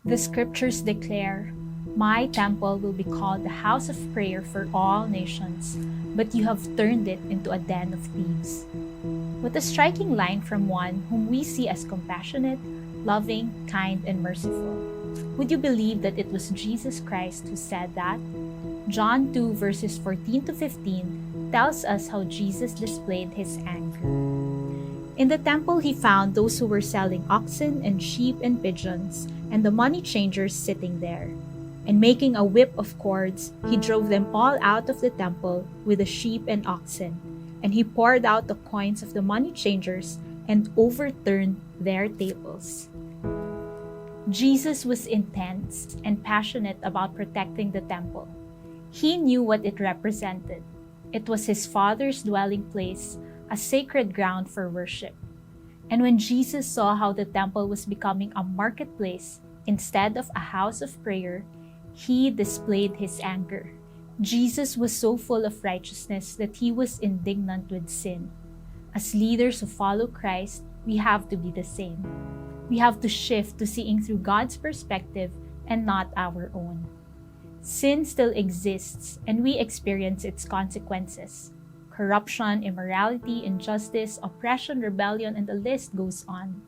The scriptures declare, "My temple will be called the house of prayer for all nations, but you have turned it into a den of thieves." What a striking line from one whom we see as compassionate, loving, kind, and merciful. Would you believe that it was Jesus Christ who said that? John 2 verses 14 to 15 tells us how Jesus displayed his anger. In the temple, he found those who were selling oxen and sheep and pigeons, and the money changers sitting there. And making a whip of cords, he drove them all out of the temple with the sheep and oxen. And he poured out the coins of the money changers and overturned their tables. Jesus was intense and passionate about protecting the temple. He knew what it represented. It was his Father's dwelling place, a sacred ground for worship. And when Jesus saw how the temple was becoming a marketplace instead of a house of prayer, he displayed his anger. Jesus was so full of righteousness that he was indignant with sin. As leaders who follow Christ, we have to be the same. We have to shift to seeing through God's perspective and not our own. Sin still exists, and we experience its consequences. Corruption, immorality, injustice, oppression, rebellion, and the list goes on.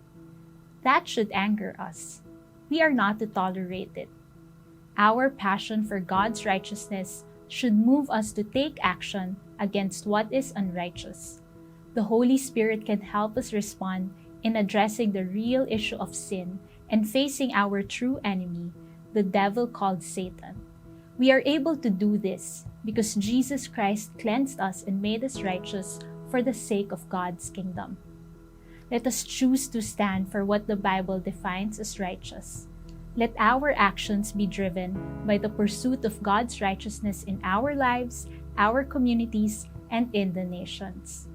That should anger us. We are not to tolerate it. Our passion for God's righteousness should move us to take action against what is unrighteous. The Holy Spirit can help us respond in addressing the real issue of sin and facing our true enemy, the devil called Satan. We are able to do this because Jesus Christ cleansed us and made us righteous for the sake of God's kingdom. Let us choose to stand for what the Bible defines as righteous. Let our actions be driven by the pursuit of God's righteousness in our lives, our communities, and in the nations.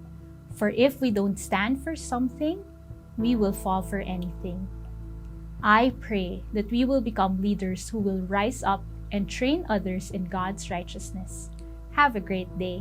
For if we don't stand for something, we will fall for anything. I pray that we will become leaders who will rise up and train others in God's righteousness. Have a great day.